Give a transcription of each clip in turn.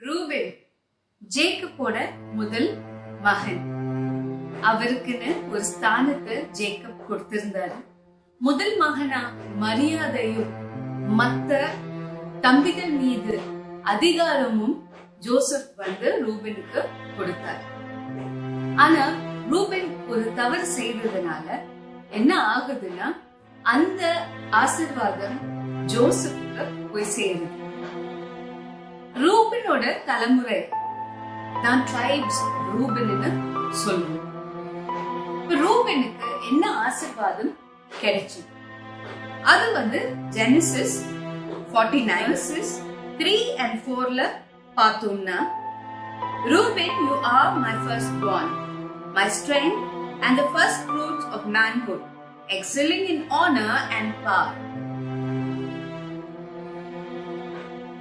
ரூபன் ஜேக்கப்போட முதல் மகன். அவருக்குன்னு ஒரு ஸ்தானத்தை ஜேக்கப் கொடுத்திருந்தாரு. முதல் மகனா மரியாதையும் மத்த தம்பிகள் மீது அதிகாரமும் ஜோசப் ரூபனுக்கு கொடுத்தார். ஆனா ரூபன் ஒரு தவறு செய்ததுனால என்ன ஆகுதுன்னா, அந்த ஆசீர்வாதம் ஜோசப்புக்கு போய் சேருது. ரூபனோட தலைமுறை தான் ட்ரைப்ஸ் ரூபன்னு சொல்லுவோம். ரூபனுக்கு என்ன ஆசீர்வாதம் கிடைச்சு, அது ஜெனசிஸ் 49 3 and 4ல பார்த்தோம்னா, Reuben, you are my firstborn, my strength and the first fruits of manhood, excelling in honor and power.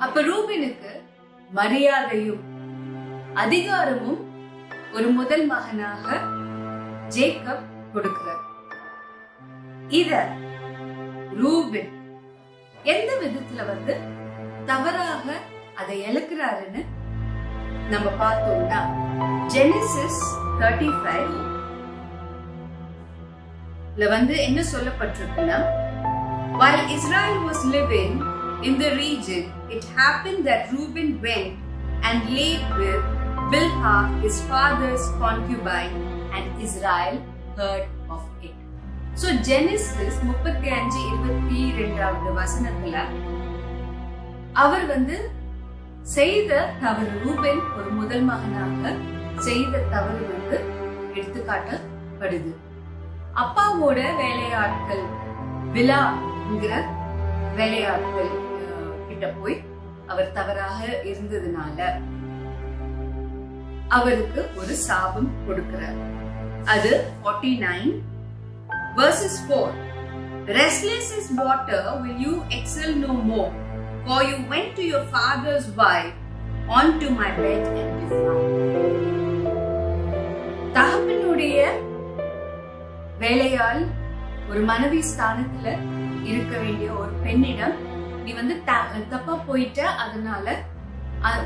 அப்ப ரூபனுக்கு மரியாதையும் அதிகாரமும் ஒரு முதல் மகனாக ஜேக்கப் கொடுக்கிறார். இத ரூபன் எந்த விதத்துல தவறாக அதை இழக்கிறாருன்னு நம்ம பார்த்தோம்னா, ஜெனசிஸ் 35ல என்ன சொல்லப்பட்டிருக்குன்னா, while Israel was living in the region, it happened that Reuben went and laid with Bilhah, his father's concubine, and Israel heard of it. So Genesis 35:22 வசனத்துல அவர் செய்த தவறு, ரூபன் ஒரு முதல் மகனாக செய்த தவறு எடுத்துக்காட்டப்படுது. அப்பாவோட வேலையாட்கள் பிலாங்கிற வேலையாட்கள் கிட்ட போய் அவர் தவறாக இருந்ததுனால அவருக்கு ஒரு சாபம் கொடுக்கிறார். அது 49 verses 4. Restless as water will you excel no more, for you went to your father's wife, onto my bed and defiled. தகப்பனுடைய வேலையால் ஒரு மனைவி ஸ்தானத்துல இருக்க வேண்டிய ஒரு பெண்ணிடம் நீ தப்பா போயிட்ட, அதனால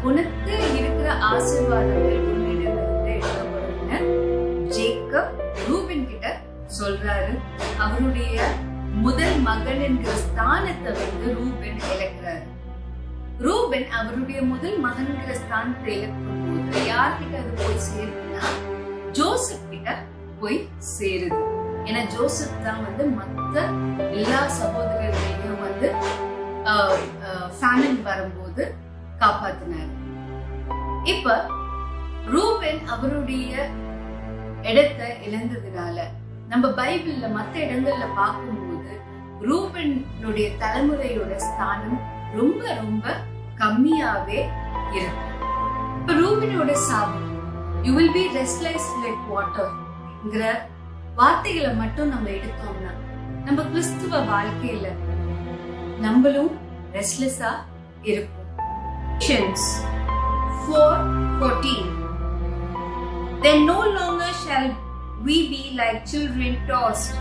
உனக்கு இருக்கிற ஆசீர்வாதங்கள் உன்னிடமிருந்து எடுக்கப்படும்னு ஜேக்கப் ரூபன் கிட்ட சொல்றாரு. அவருடைய முதல் மகன் என்கிற ஸ்தானத்தை ரூபன் இழக்கிறாரு. ரூபன் அவருடைய முதல் மகன்கிற ஸ்தானத்தை இழக்கும் போது யார்கிட்ட அது போய் சேருதுன்னா, ஜோசப் கிட்ட போய் சேருது. ஏன்னா ஜோசப் தான் மத்த எல்லா சகோதரர்களையும் ஃபேமின் வரும்போது காப்பாத்தினாரு. இப்ப ரூபன் அவருடைய இடத்தை இழந்ததுனால நம்ம பைபிள்ல மத்த இடங்கள்ல பார்க்கும்போது ரூபனுடைய தலைமுறையோட ஸ்தானம் ரொம்ப ரொம்ப கம்மியாவே இருக்கு. இப்ப ரூபனோட சாபம், you will be restless like water ங்கிற வார்த்தைகளை மட்டும் நம்ம எடுத்தோம்னா, நம்ம கிறிஸ்துவ வாழ்க்கையில நம்மளும் ரெஸ்ட்லெஸ்ஸா இருப்போம். 4:14 Then no longer shall we be like children tossed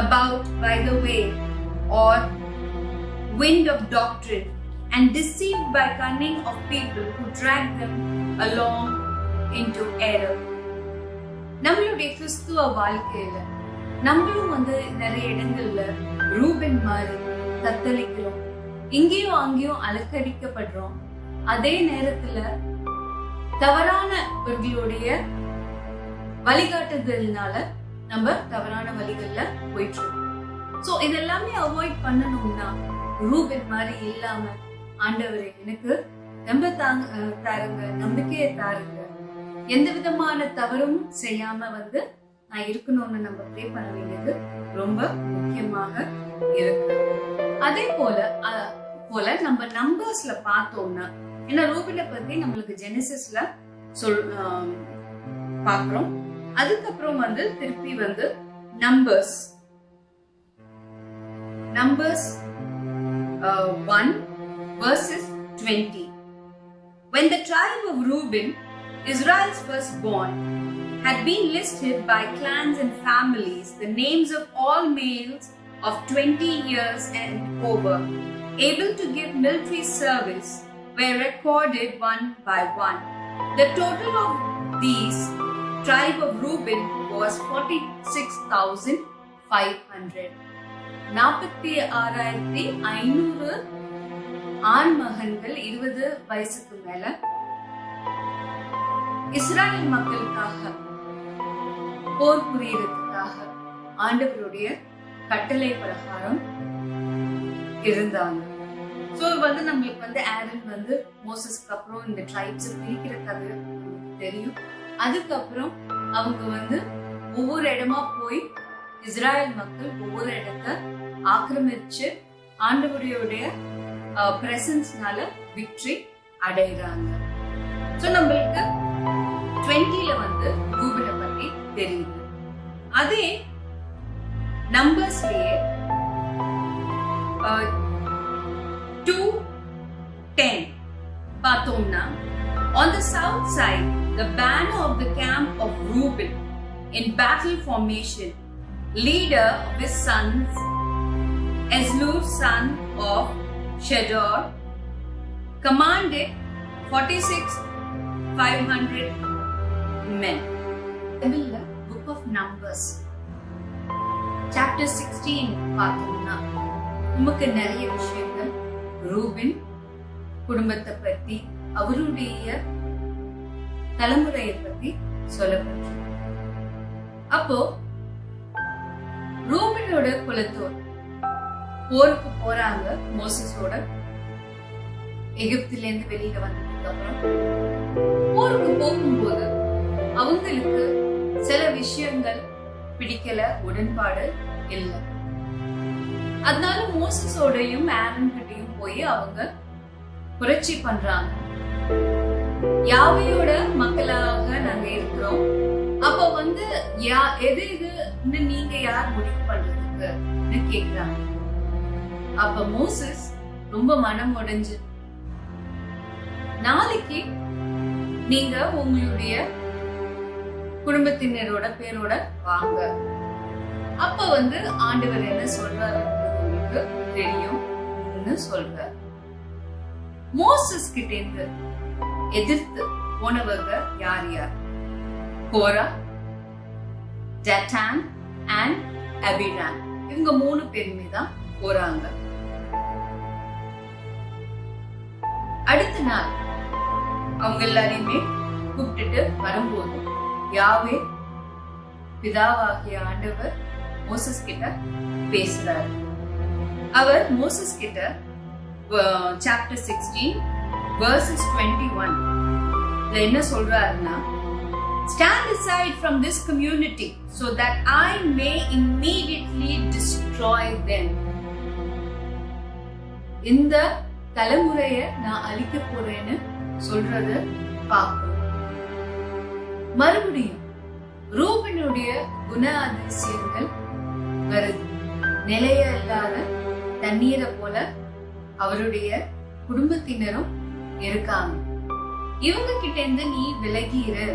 about by the wave or wind of doctrine, and deceived by cunning of people who drag them along into error. நம்மளுடைய கிறிஸ்துவ வாழ்க்கையில நம்மளும் நிறைய இடங்கள்ல ரூபன் மாதிரி தத்தளிக்கிறோம், இங்கேயும் அங்கேயும் அலக்கடிக்கப்படுறோம். அதே நேரத்துல தவறானவர்களுடைய வழிகாட்டுதல்னால நம்ம தவறான வழிகள்ல போயிட்டு இருக்கோம். சோ இதெல்லாமே அவாய்ட் பண்ணணும்னா, ரூபன் மாதிரி இல்லாம, ஆண்டவரே எனக்கு தாருங்க, நம்பிக்கையை தாருங்க, எந்த விதமான தவறும் செய்யாம நான் இருக்கணும்னு நம்ம ப்ரே பண்ண வேண்டியது ரொம்ப முக்கியமாக இருக்கு. அதே போல நம்ம நம்பர்ஸ்ல பார்த்தோம்னா, ஏன்னா ரூபனை பத்தி நம்மளுக்கு ஜெனசிஸ்ல பாக்குறோம். அதுக்கப்புறம் திருப்பி numbers 1 verses 20. When the tribe of Reuben, Israel's firstborn, had been listed by clans and families, the names of all males of 20 years and over, able to give military service, were recorded one by one. The total of these tribe of Reuben was 46,500. 46,500 ஆண் மகன்கள் 20 வயசுக்கு மேல Israel மக்களுக்காக போர் புரியறதுக்காக ஆண்டவருடைய கட்டளை பிரகாரம் இருந்தாங்க. சோ நம்மளுக்கு ஆரன் மோசஸ்க்கு அப்புறம் இந்த ட்ரைப்ஸ் பிரிக்கிற கதை நமக்கு தெரியும். அதுக்கப்புறம் அவங்க ஒவ்வொரு இடமா போய் இஸ்ராயல் மக்கள் ஒவ்வொரு இடத்த ஆக்கிரமிச்சு ஆண்டவருடைய பிரசன்ஸ்னால விக்டரி அடைகிறாங்க. சோ நம்மளுக்கு 20ல ரூபனை பத்தி தெரியுது. அதே நம்பர்ஸ்லயே 2:10 பார்த்தோம்னா, on the south side the banner of the camp of Reuben in battle formation, leader of his sons Ezlur son of Shedeur, commanded 46,500 men. The book of Numbers chapter 16 பார்த்தோம்னா நமக்கு நிறைய விஷயங்கள் ரூபன் குடும்பத்தை பத்தி அவருடைய தலைமுறையை பத்தி சொல்லப்பட்டிருக்கு. அப்போ ரூபனோட குலத்தோர் போருக்கு போறாங்க. மோசஸோட எகிப்திலிருந்து வெளியில வந்ததுக்கு அப்புறம் போருக்கு போகும்போது அவங்களுக்கு சில விஷயங்கள் பிடிக்கல, உடன்பாடு இல்லை. அதனால மோசஸோடையும் ஆரன் கிட்டையும் போய் அவங்க புரட்சி பண்றாங்க. யாவையோட மக்களாக நாங்க இருக்கிறோம். அப்ப எது நீங்க யார் முடிவு பண்றதுக்கு கேக்குறாங்க. அப்ப மோசஸ் ரொம்ப மனம் உடைஞ்சு, நாளைக்கு நீங்க உங்களுடைய குடும்பத்தினரோட பேரோட வாங்க. அப்ப ஆண்டவர் என்ன சொல்றாரு உங்களுக்கு தெரியும் சொல்றார். மோசஸ் கிட்ட இருந்து எதிர்த்து போனவங்க யார் யார்? கோரா, டட்டான் அண்ட் அபிராம். இவங்க 3 பேருமே தான் போறாங்க. அடுத்த நாள் அவங்க எல்லாரையுமே கூப்பிட்டுட்டு வரும்போது யாவே பிதாவாகிய ஆண்டவர் மோசஸ் கிட்ட பேசுறாரு. அவர் மோசஸ் கிட்ட chapter 16 verses 21 என்ன சொல்றாருன்னா, stand aside from this community so that I may immediately destroy them. இந்த தலைமுறைய நான் அழிக்க போறேன்னு சொல்றது பார்க்கிறோம். மறுபடியும் ரூபனுடைய குண அதிசயங்கள் வருது. நிலைய இல்லாத தண்ணீரை போல அவருடைய குடும்பத்தினரும் இருக்காங்க. இவங்க கிட்ட இருந்து நீ விலகிரு,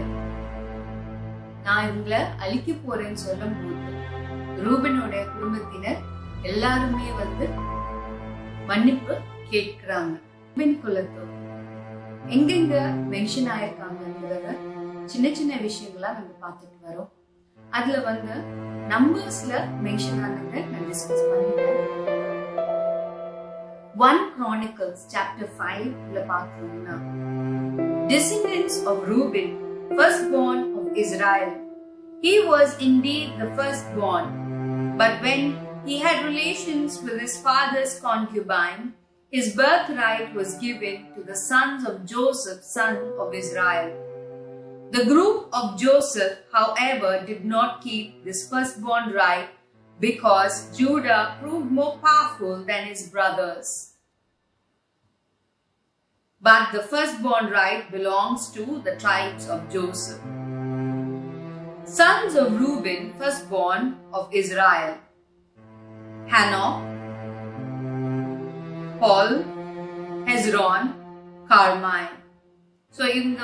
நான் இவங்களை அழிக்க போறேன்னு சொல்லும் போது ரூபனோட குடும்பத்தினர் எல்லாருமே மன்னிப்பு கேட்கிறாங்க. ரூபன் குலத்தோர் எங்கெங்க மென்ஷன் ஆயிருக்காங்கன்றத சின்ன சின்ன விஷயங்களா நம்ம பார்த்துட்டு வரோம். அதுல நம்பர்ஸ்ல மென்ஷன் ஆனதை நான் டிஸ்கஸ் பண்ணிட்டேன். 1 Chronicles chapter 5 ல பார்த்தோம்னா, descendants of Reuben, firstborn of Israel. He was indeed the firstborn, but when he had relations with his father's concubine, his birthright was given to the sons of Joseph, son of Israel. The group of Joseph, however, did not keep this firstborn right because Judah proved more powerful than his brothers. But the firstborn right belongs to the tribes of Joseph. Sons of Reuben, firstborn of Israel: Hanoch, Paul, Hezron, Carmi. So இவங்க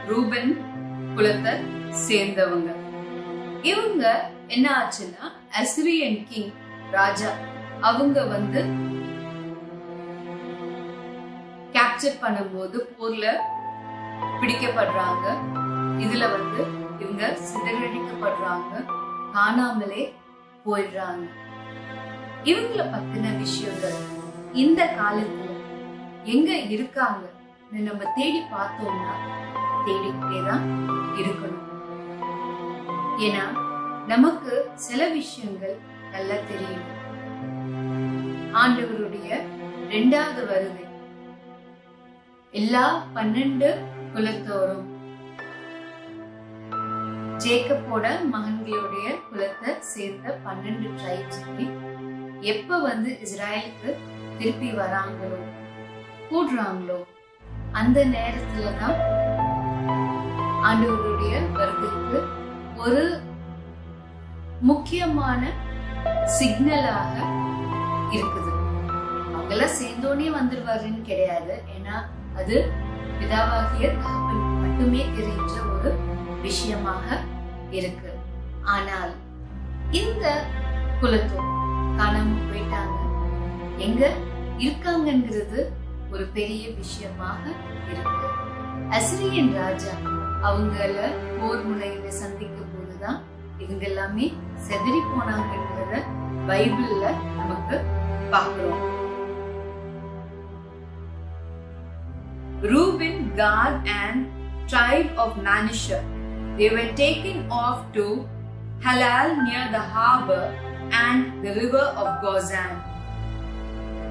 ரூபன் குலத்தை சேர்ந்தவங்க. இவங்க என்ன ஆச்சுன்னா, Assyrian king ராஜா அவங்க capture capture பண்ணும்போது போர்ல பிடிக்கப்படுறாங்க. இதுல இவங்க சிதறடிக்கப்படுறாங்க, காணாமலே போயிடுறாங்க. இவங்கள பத்தின விஷயங்கள் இந்த காலத்துல எங்க இருக்காங்க நம்ம தேடி பார்த்தோம்னா தேடிக்கிட்டேதான் இருக்கணும். ஏன்னா நமக்கு சில விஷயங்கள் நல்லா தெரியும். ஆண்டவருடைய 2வது வருகை எல்லா 12 குலத்தோரும் ஜேக்கப்போட மகன்களுடைய குலத்தை சேர்ந்த 12 ட்ரைப்ஸ் எப்ப இஸ்ராயலுக்கு திருப்பி வராங்களோ கூடுறாங்களோ அந்த நேரத்துலதான் ஆண்டவருடைய வருகைக்கு ஒரு முக்கியமான சிக்னலாக இருக்குது. அவங்கெல்லாம் சேர்ந்தோடனே வந்துருவாருன்னு கிடையாது. ஏன்னா அது பிதாவாகிய தகப்பனுக்கு மட்டுமே தெரிஞ்ச ஒரு விஷயமாக இருக்கு. ஆனால் இந்த குலத்தோர் காணாம போயிட்டாங்க, எங்க இருக்காங்கிறது ஒரு பெரிய விஷயமாக இருக்கு. அசிரியன் ராஜா அவங்கள போர் முறையில சந்திக்கும் போதுதான் இவங்க எல்லாமே செதறி போனாங்கிறத பைபிள்ல நமக்கு பார்க்கிறோம். Reuben, Gad and tribe of Manasseh, they were taken off to Halal near the harbor and the river of Gozan.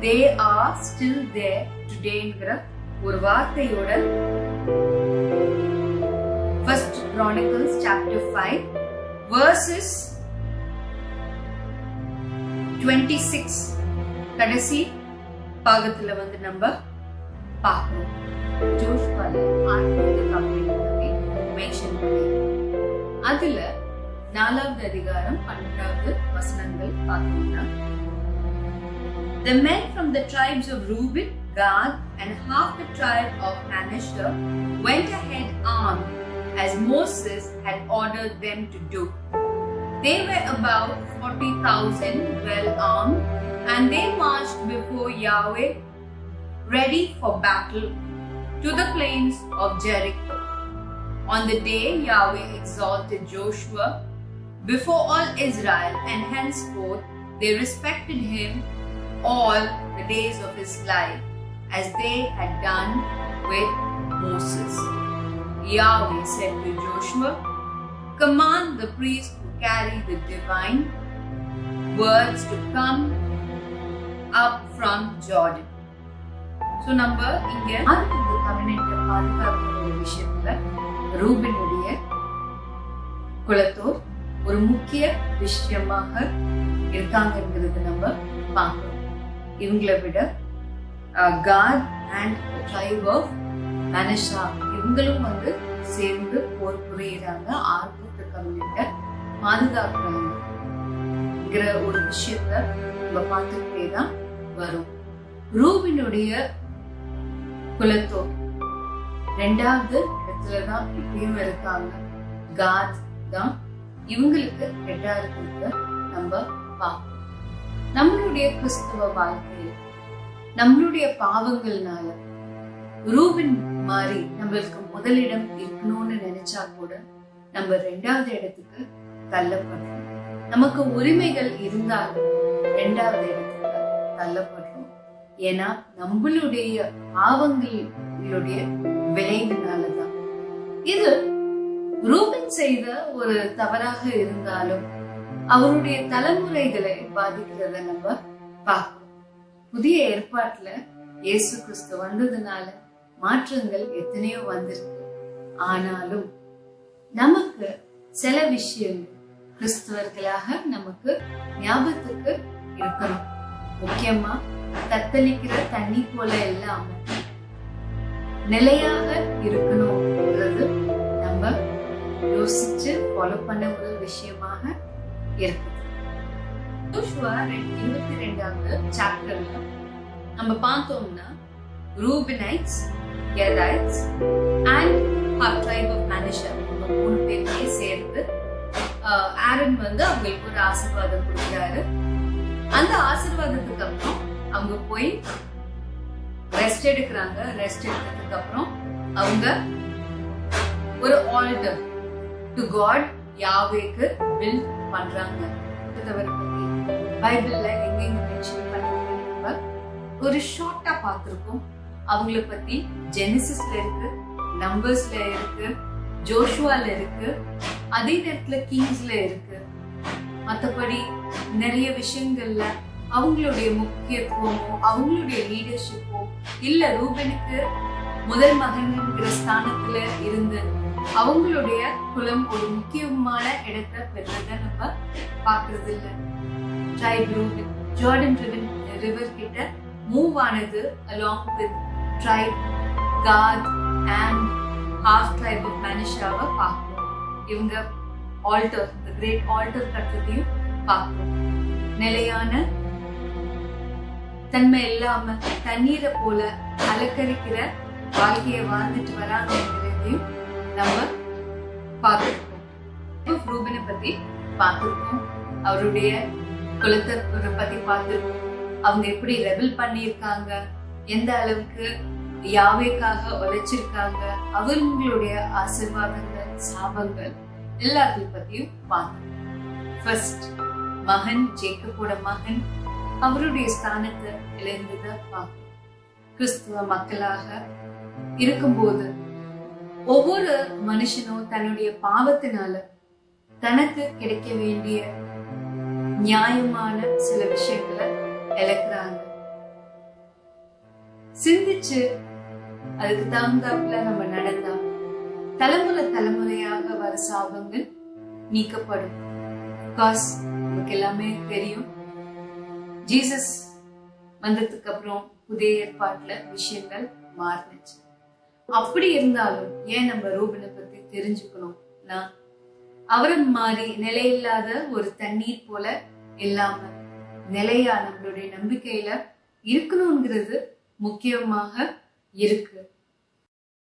They are still there today என்கிற ஒரு வார்த்தையோட First Chronicles chapter 5 verses 26 கடைசி பாகத்துல நம்ம பார்க்கிறோம். ஜோஷுவால ஆண்டவருடைய கம்பெனி மென்ஷன் பண்ணி அதுல 4வது அதிகாரம் 12வது வசனங்கள் பார்த்தோம்னா, The men from the tribes of Reuben, Gad and half the tribe of Manasseh went ahead armed as Moses had ordered them to do. They were about 40,000 well armed, and they marched before Yahweh ready for battle to the plains of Jericho. On the day Yahweh exalted Joshua before all Israel, and henceforth they respected him all the days of his life, as they had done with Moses. Yahweh said to Joshua, Command the priests who carry the divine words to come up from Jordan. So நம்ம இங்க ஆண்டவருடைய கவெனன்ட்டை பாதுகாக்கிற ஒரு விஷயத்துல ரூபனுடைய குலத்தோர் ஒரு முக்கிய விஷயமாக இருக்காங்கிறது நம்ம பார்க்கிறோம். இவங்களை விட காட் அண்ட் ட்ரைப் ஆஃப் மனஷா இவங்களும் சேர்ந்து போர் புரியுறாங்க, ஆர்வத்தை கவெனன்ட்டை பாதுகாக்கிறாங்கிற ஒரு விஷயத்த நம்ம பார்த்துக்கிட்டே தான் வரும். ரூபினுடைய குலத்தோர் 2வது இடத்துலதான் இப்பயும் இருக்காங்க. காத் தான் இவங்களுக்கு 2வது குலத்தை நம்ம பார்ப்போம். நம்மளுடைய கிறிஸ்துவ வாழ்க்கையில் நம்மளுடைய பாவங்கள்னால ரூபின் மாதிரி நம்மளுக்கு முதலிடம் இருக்கணும்னு நினைச்சா கூட நம்ம 2வது இடத்துக்கு தள்ளப்படுறோம். நமக்கு உரிமைகள் இருந்தாலும் 2வது இடத்துக்கு தள்ளப்படுறோம். ஏன்னா நம்மளுடைய பாவங்களுடைய விளைவினாலதான். இது ரூபின் செய்த ஒரு தவறாக இருந்தாலும் அவருடைய தலைமுறைகளை பாதிக்கிறத நம்ம பார்க்கிறோம். புதிய ஏற்பாட்டுல இயேசு கிறிஸ்து வந்ததுனால மாற்றங்கள் எத்தனையோ வந்திருக்கு. ஆனாலும் நமக்கு சில விஷயங்கள் கிறிஸ்தவர்களாக நமக்கு ஞாபகத்துக்கு இருக்கணும். முக்கியமா தத்தளிக்கிற தண்ணி போல இல்லாம நிலையாக இருக்கணும்ன்றது நம்ம யோசிச்சு ஃபாலோ பண்ண ஒரு விஷயமாக இருக்கு. யோசுவா 22வது சாப்டர்ல நம்ம பார்த்தோம்னா ரூபனைட்ஸ், கேதைட்ஸ் and half tribe of Manasseh இவங்க 3 பேருமே சேர்ந்து ஆரன் அவங்களுக்கு ஒரு ஆசீர்வாதம் கொடுக்கிறாரு. அந்த ஆசீர்வாதத்துக்கு அப்புறம் அவங்க போய் ரெஸ்ட் எடுக்கிறாங்க. ரெஸ்ட் எடுத்ததுக்கு அப்புறம் அவங்க ஒரு ஆல்டர் டு காட் யாவேக்கு பில்ட் பண்றாங்க. பைபிள்ல எங்கெங்க மென்ஷன் பண்ணிருக்க ஒரு ஷார்ட்டா பார்த்திருக்கோம். அவங்கள பத்தி ஜெனிசிஸ்ல இருக்கு, நம்பர்ஸ்ல இருக்கு, ஜோஷுவால இருக்கு, அதே நேரத்துல கிங்ஸ்ல இருக்கு. மத்தபடி நிறைய விஷயங்கள்ல அவங்களுடைய முக்கியத்துவமோ அவங்களுடைய லீடர்ஷிப்போ இல்ல ரூபனுக்கு முதல் மகன்கிற ஸ்தானத்துல இருந்து அவங்களுடைய குலம் ஒரு முக்கியமான இடத்தை பெற்றதை நம்ம பாக்குறது இல்ல. ட்ரைப் ரூபன் ஜார்டன் ரிவர் கிட்ட மூவ் ஆனது along with tribe Gad and half tribe of மனிஷாவை பார்க்கிறோம். இவங்க ஆல்டர், தி கிரேட் ஆல்டர் கட்டுறதையும் பார்க்கிறோம். நிலையான தன்மை இல்லாம தண்ணீரை போல அலக்கரிக்கிற வாழ்க்கையை வாழ்ந்துட்டு வராங்கிறதையும் நம்ம பார்த்திருக்கோம். ரூபனை பத்தி பார்த்திருக்கோம், அவருடைய குலத்தை பத்தி பார்த்திருக்கோம். அவங்க எப்படி ரெபல் பண்ணியிருக்காங்க, எந்த அளவுக்கு யாவேக்காக உழைச்சிருக்காங்க, அவங்களுடைய ஆசீர்வாதங்கள் சாபங்கள் எல்லாத்தையும் பத்தியும் பார்த்தோம். ஃபர்ஸ்ட் மகன், ஜேக்கபோட மகன் அவருடைய ஸ்தானத்தை இழந்தத பார்ப்போம். கிறிஸ்துவ மக்களாக இருக்கும்போது ஒவ்வொரு மனுஷனும் தன்னுடைய பாவத்தினால தனக்கு கிடைக்க வேண்டிய நியாயமான சில விஷயங்களை இழக்கிறாங்க. சிந்திச்சு அதுக்கு தகுந்தாப்புல நம்ம நடந்தா தலைமுறையாக வர சாபங்கள் நீக்கப்படும். பிகாஸ் நமக்கு எல்லாமே தெரியும், ஜீசஸ் வந்ததுக்கு அப்புறம் புதிய ஏற்பாட்டுல விஷயங்கள் மாறினுச்சு. அப்படி இருந்தாலும் ஏன் நம்ம ரூபனை பத்தி தெரிஞ்சுக்கணும்னா, அவரை மாதிரி நிலையில்லாத ஒரு தண்ணீர் போல இல்லாம நிலையா நம்மளுடைய நம்பிக்கையில இருக்கணும்ங்கிறது முக்கியமாக இருக்கு.